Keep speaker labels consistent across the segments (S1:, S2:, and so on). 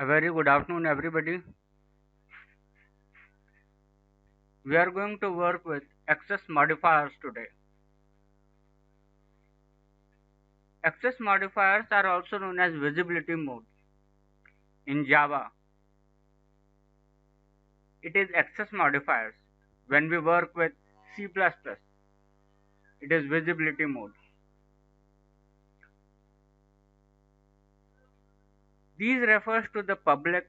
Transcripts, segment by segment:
S1: A very good afternoon, everybody. We are going to work with access modifiers today. Access modifiers are also known as visibility modes. In Java, it is access modifiers. When we work with C++, it is visibility mode. These refers to the public,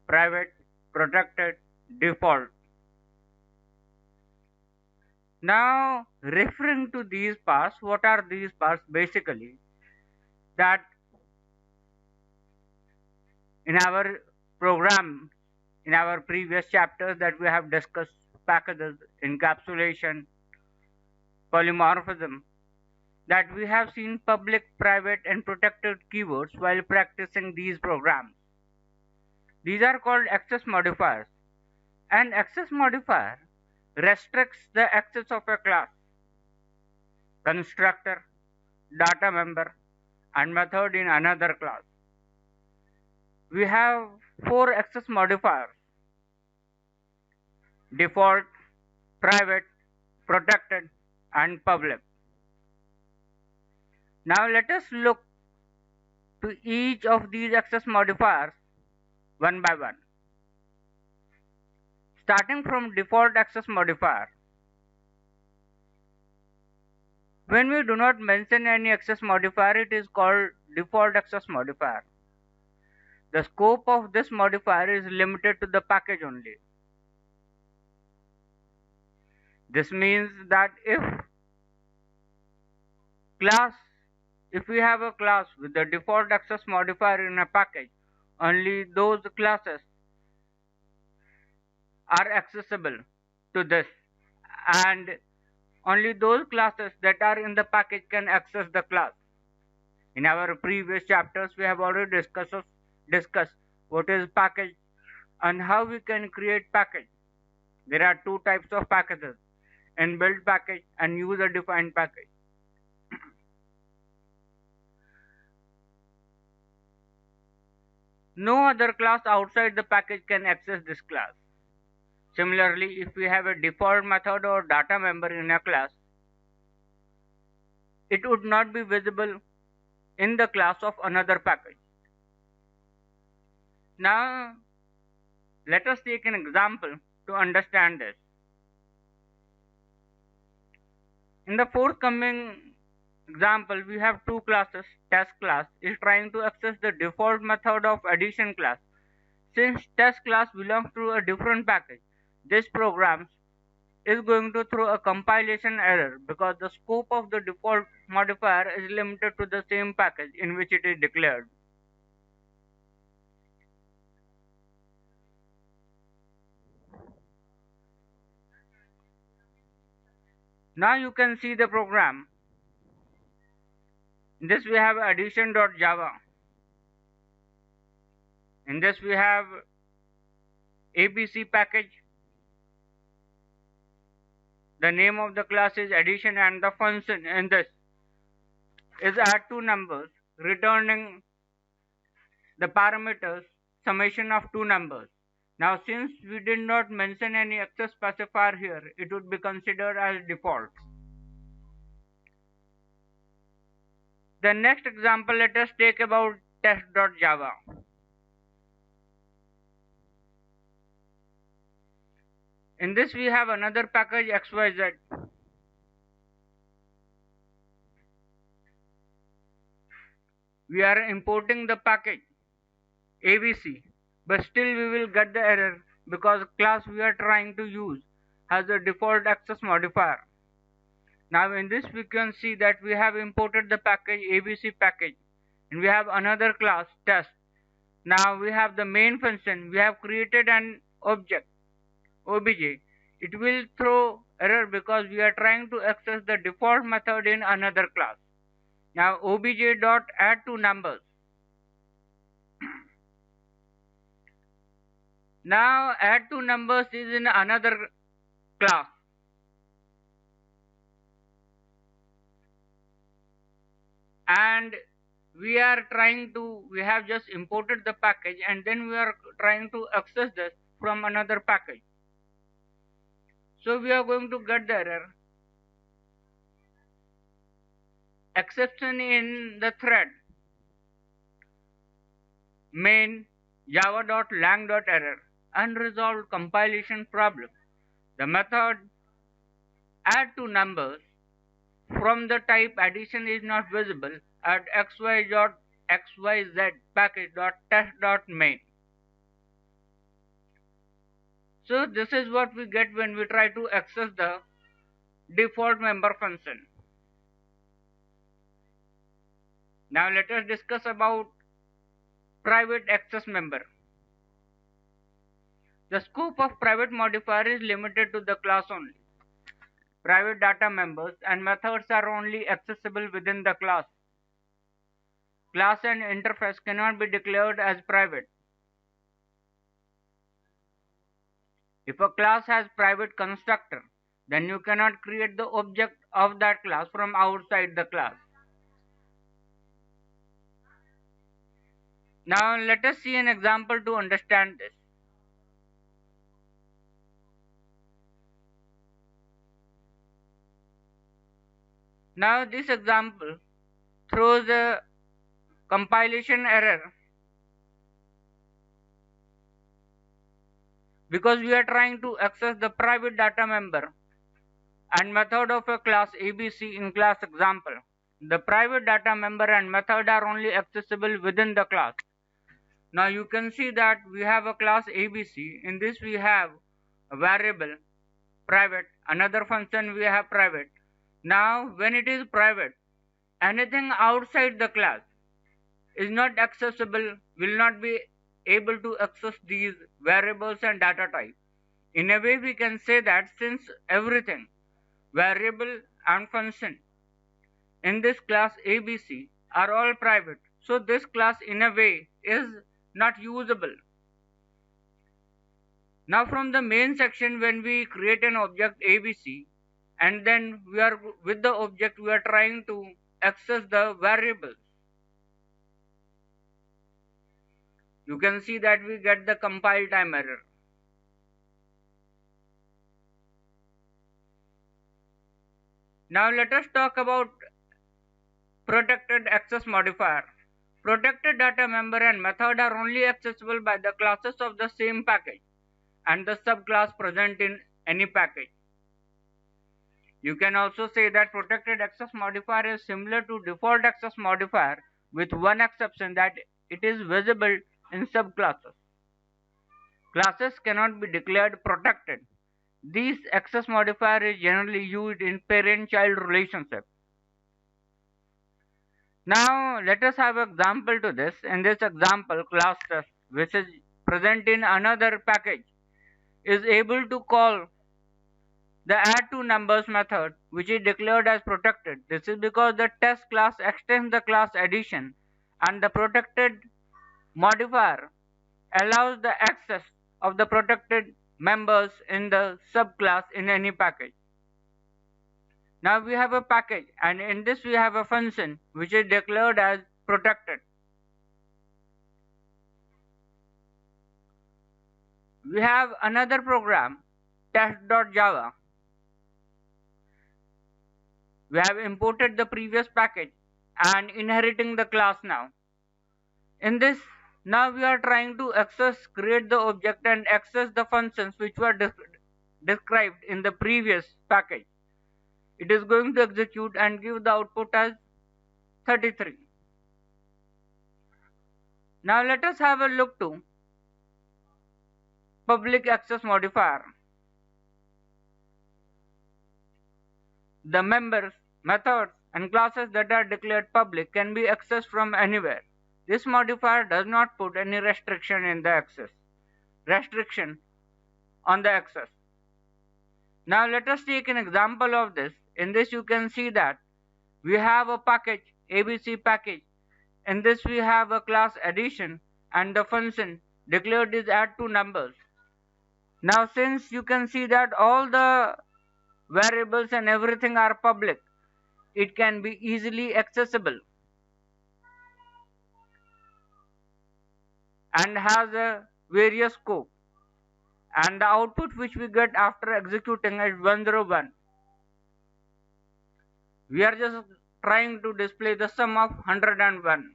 S1: private, protected, default. Now, referring to these parts, what are these parts? Basically, that in our program, in our previous chapters that we have discussed packages, encapsulation, polymorphism, that we have seen public, private, and protected keywords while practicing these programs. These are called access modifiers. An access modifier restricts the access of a class, constructor, data member, and method in another class. We have four access modifiers: default, private, protected, and public. Now let us look to each of these access modifiers one by one. Starting from default access modifier. When we do not mention any access modifier, it is called default access modifier. The scope of this modifier is limited to the package only. This means that class, if we have a class with the default access modifier in a package, only those classes are accessible to this, and only those classes that are in the package can access the class. In our previous chapters, we have already discussed what is package and how we can create package. There are two types of packages: inbuilt package and user defined package. No other class outside the package can access this class. Similarly, if we have a default method or data member in a class, it would not be visible in the class of another package. Now, let us take an example to understand this. In the forthcoming example, we have two classes. Test class is trying to access the default method of addition class. Since test class belongs to a different package, this program is going to throw a compilation error because the scope of the default modifier is limited to the same package in which it is declared. Now you can see the program. In this we have addition.java. In this we have ABC package. The name of the class is addition and the function in this is add two numbers, returning the parameters summation of two numbers. Now since we did not mention any access specifier here, it would be considered as default. The next example let us take about test.java. In this we have another package XYZ. We are importing the package ABC, but still we will get the error because class we are trying to use has a default access modifier. Now in this we can see that we have imported the package ABC package and we have another class test. Now we have the main function, we have created an object obj. It will throw error because we are trying to access the default method in another class. Now obj dot add two numbers. Now add two numbers is in another class. And we have just imported the package and then we are trying to access this from another package. So we are going to get the error exception in the thread main java.lang.error unresolved compilation problem. The method add two numbers from the type addition is not visible at xyz package.test.main. So this is what we get when we try to access the default member function. Now let us discuss about private access member. The scope of private modifier is limited to the class only. Private data members and methods are only accessible within the class. Class and interface cannot be declared as private. If a class has private constructor, then you cannot create the object of that class from outside the class. Now let us see an example to understand this. Now this example throws a compilation error because we are trying to access the private data member and method of a class ABC in class example. The private data member and method are only accessible within the class. Now you can see that we have a class ABC. In this we have a variable private, another function we have private. Now when it is private, anything outside the class is not accessible, will not be able to access these variables and data type. In a way we can say that since everything, variable and function in this class ABC are all private, so this class in a way is not usable. Now from the main section, when we create an object ABC and then we are with the object we are trying to access the variables, you can see that we get the compile time error. Now let us talk about protected access modifier. Protected data member and method are only accessible by the classes of the same package and the subclass present in any package. You can also say that protected access modifier is similar to default access modifier with one exception, that it is visible in subclasses. Classes cannot be declared protected. This access modifier is generally used in parent-child relationship. Now let us have an example to this. In this example, class test, which is present in another package, is able to call the add two numbers method, which is declared as protected. This is because the test class extends the class addition and the protected modifier allows the access of the protected members in the subclass in any package. Now we have a package and in this we have a function which is declared as protected. We have another program, test.java. We have imported the previous package and inheriting the class now. In this, now we are trying to create the object and access the functions which were described in the previous package. It is going to execute and give the output as 33. Now let us have a look to public access modifier. The members, methods and classes that are declared public can be accessed from anywhere. This modifier does not put any restriction on the access. Now let us take an example of this. In this you can see that we have a package, ABC package. In this we have a class addition and the function declared is add two numbers. Now since you can see that all the variables and everything are public, it can be easily accessible. and has a various scope, and the output which we get after executing is 101. We are just trying to display the sum of 101.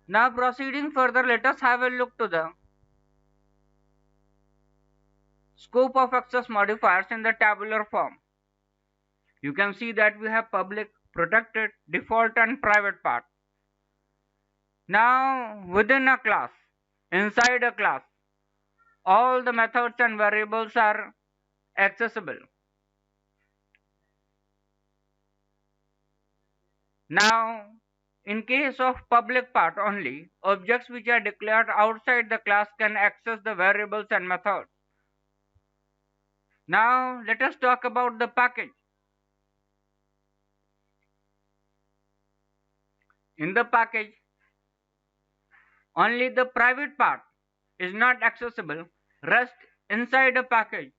S1: Now proceeding further, let us have a look to the scope of access modifiers in the tabular form. You can see that we have public, protected, default and private part. Now within a class, inside a class, all the methods and variables are accessible. Now in case of public part only, objects which are declared outside the class can access the variables and methods. Now let us talk about the package. In the package, only the private part is not accessible. Rest inside a package,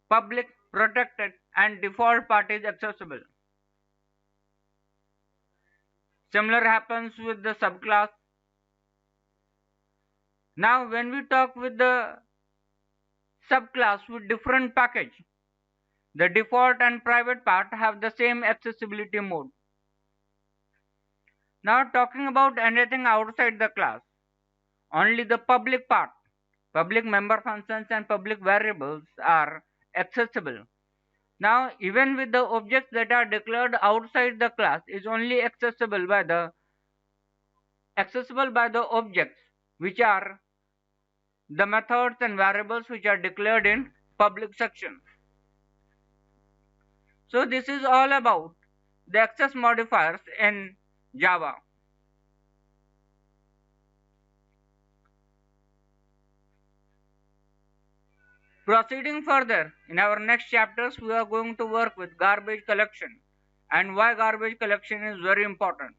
S1: public, protected and default part is accessible. Similar happens with the subclass. Now when we talk with the subclass with different package, the default and private part have the same accessibility mode. Now talking about anything outside the class, only the public part, public member functions and public variables are accessible. Now even with the objects that are declared outside the class is only accessible by the objects which are the methods and variables which are declared in public section. So this is all about the access modifiers in Java. Proceeding further, in our next chapters we are going to work with garbage collection and why garbage collection is very important.